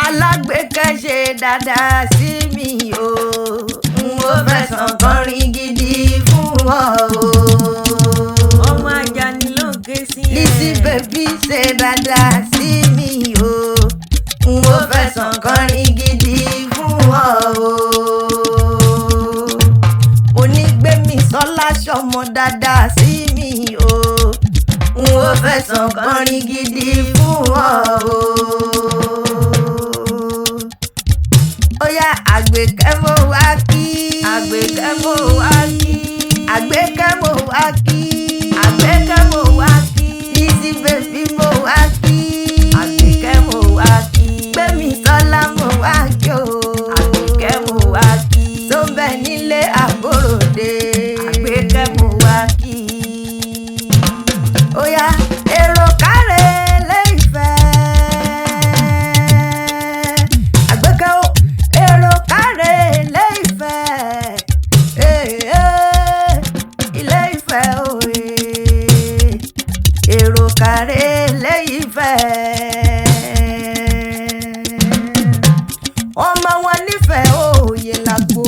alágbèékẹ́ ṣe dáadáa sí mi o n ò fẹ̀sán kọrin gidi fún ọ o. ọmọ Àjàní ló ń ké sí ẹ. Lizzy baby ṣe dáadáa sí mi o n ò fẹ̀sán kọrin gidi fún ọ o. Onígbémisọ́lá ṣọmọ dáadáa sí mi o n ò fẹ̀sán kọrin gidi fún ọ o. Óyá Àgbékẹ́ mo wá kí. Àgbékẹ́ mo wá kí. Àgbékẹ́ mo wá kí. Àgbékẹ́ mo wá kí. Lizzy baby mo wá kí. Àgbékẹ́ mo wá kí. Gbémisọ́lá mo wá kí o. Àgbékẹ́ mo wá kí. tó ń bẹ nílé Àbóròdé. Àgbékẹ́ mo wá kí. Óyá èrò káre Ilé-Ifẹ̀. Àgbékẹ́ o èrò káre Ilé-Ifẹ̀. Ilé-Ifẹ̀ òye èrò káre Ilé-Ifẹ̀. ọmọ wọn nífẹ̀ẹ́ òye làgbo.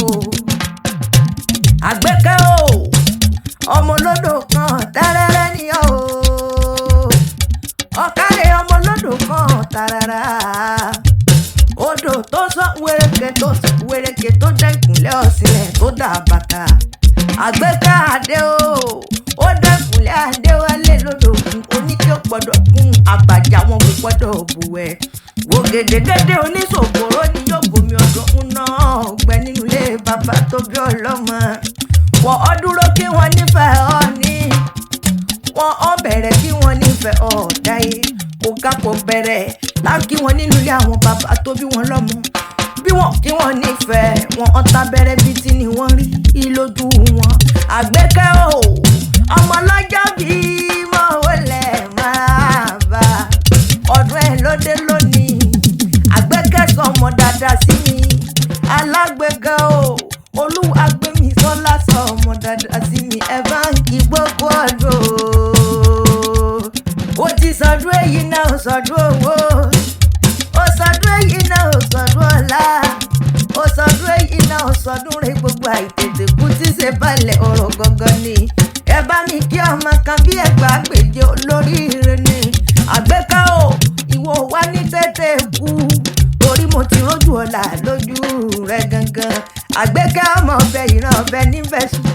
Àgbékẹ́ o ọmọ olódò kan tẹ́rẹ́rẹ́ ni ọ́ o. Ọ̀kárẹ̀ ọmọ olódò kan tàràrà. Odò tó sọ wéréke tó dẹ́ ìkúnlẹ̀ Ọ̀ṣìnlẹ̀ tó dà bàtà. Àgbékẹ́ adé o ó dẹ́ ìkúnlẹ̀ Adéwálé lódò òkun oníkí ó gbọ́dọ̀ kún àbàjá wọn kò gbọ́dọ̀ bùwẹ̀. Wò gèdègèdè oníṣòkòrò ni yóò bomi ọdún náà ọgbẹ nínú ilé bàbá tó bí ọlọ́mọ. Wọ́n ọ dúró kí wọ́n nífẹ̀ẹ́ ọ ní. Wọ́n ọ bẹ̀rẹ̀ kí wọ́n nífẹ̀ẹ́ ọ dáyé. Kò ká kò bẹ̀rẹ̀ láti wọn nínú ilé àwọn bàbá tó bí wọn lọ́mọ. Bí wọ́n kí wọ́n nífẹ̀ẹ́ wọn ọ̀tá bẹ̀rẹ̀ bí tí ni wọ́n rí ìlójú wọn. Àgbékẹ́ o ọmọ ọlọ́jọ́ bíi mọ́ wọlé máa bá ọdún ẹ̀ lóde lónìí. Àgbékẹ́ sọmọ dáadáa sí mi. Alágbèékẹ́ o Olúwa Gbémisọ́lá sọmọ dáadáa sí mi. Ẹ bá ń kí gbogbo ọdún o. Ó ti sọdún èyí náà ó sọdún owó. Ó sọdún èyí náà ó sọdún ọlá. Ó sọdún èyí náà ó sọdún rẹ gbogbo àìtètè kú tí ṣe balẹ̀ ọ̀rọ̀ gangan ni. Ẹ bá mi kí ọmọ kan bí ẹgbàá gbèjì olóríire ni. Àgbékẹ́ o ìwọ wá ní tètè kú torí mo ti rójú ọ̀la lójú rẹ gangan. Àgbékẹ́ ọmọ ọbẹ̀ ìran ọbẹ̀ níbẹ̀ sùn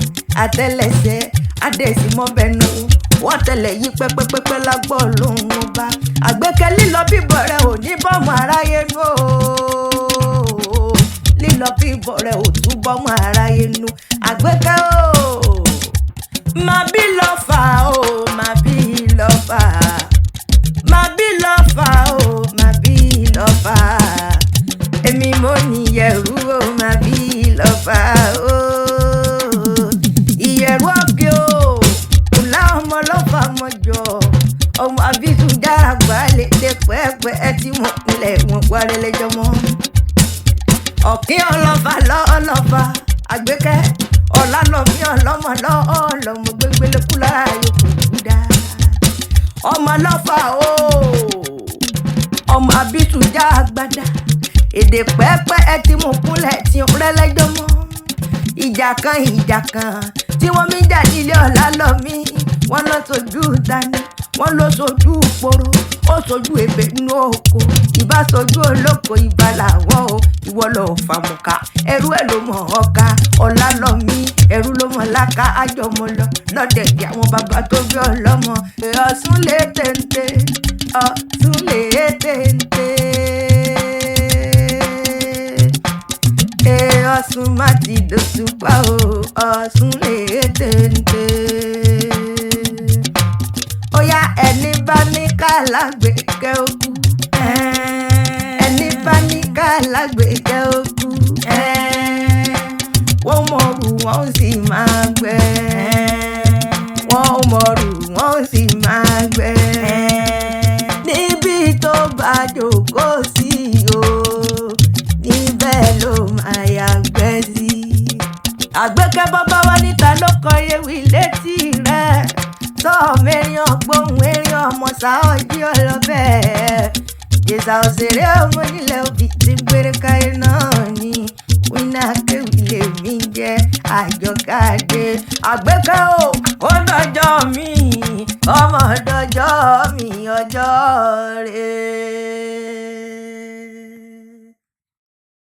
àtẹlẹsẹ̀ adẹ̀símọ́bẹ̀ nù wọ́n tẹ̀lẹ̀ yí pẹ́pẹ́pẹ́pẹ́ lágbọ́ lóhùn ọba. Àgbékẹ́ lílọ bíbọ̀ rẹ ò ní bọ́mọ aráyé nù o. Lílọ bíbọ̀ rẹ ò tún bọ́mọ aráyé nù. Àgbékẹ́ o má bí lọ fà o má bí lọ fà. Má bí lọ fà o má bí lọ fà. Èmi mo níyẹ̀rú o má bí lọ fà o. Ìyẹ̀rú ọ̀kẹ́ o kùlá ọmọ lọ́fà mọ́jọ. Ọmọ àbísùn dára gbà lè dé pẹ́ẹ́pẹ́ tí mo pilẹ̀ wọn wárẹ́ lẹ́jọ́ mọ́. Ọ̀kín ọlọ́fà lọ́ọ̀lọ́fà Àgbékẹ́ ọ̀la lọ́mí ọlọ́mọ lọ́ọ̀lọ́mọ gbégbélé kúlá yòókù kúdà. Ọmọ lọ́fà o ọmọ àbísùn já agbádá. Èdè pẹ́ẹ́pẹ́ tí mo kúnlẹ̀ tí ó rẹ́lẹ́jọ́ mọ́. Ìjà kan tí wọ́n mi jà nílé ọ̀la lọ mí. Wọ́n lọ sojú dání wọ́n lọ sojú poro ó sojú ebè nínú oko. Ìbá sojú olóko ìbá làwọ̀ o. Ìwọ lọ fàmùkà ẹrú ẹ̀ ló mọ̀ ọ́ka. Ọ̀la lọ mí ẹrú ló mọ̀ láka àjọmọ lọ lọ́dẹ̀dẹ̀ àwọn bàbá tó bí ọlọ́mọ. Ọ̀ṣun lè téńté Ọ̀ṣun lè téńté. Ọ̀ṣun má ti dòṣùpá o Ọ̀ṣun lè téńté. Óyá ẹni bá ní ká lágbèékẹ́ ó kú. Ẹni bá ní ká lágbèékẹ́ ó kú. Wọ́n mọ̀rù wọ́n sì máa gbẹ. Wọ́n mọ̀rù wọ́n sì máa gbẹ. Níbi tó bá jókòó sí o níbẹ̀ ló máa yàgbẹ́ sí. Àgbékẹ́ bàbá wa níta ló kọ ewì létí rẹ̀. Sọ mẹ́rin ọgbọ́n erin ọmọ sáọ́jí ọlọ́bẹ̀. Jésà òṣèré ọmọ nílẹ̀ òbí ti gbére káyé náà ni wíná kéwì lèmi jẹ́ àjọkáde àgbéká o ó dọjọ́ mi ọmọ dọjọ́ mi ọjọ́ rẹ̀.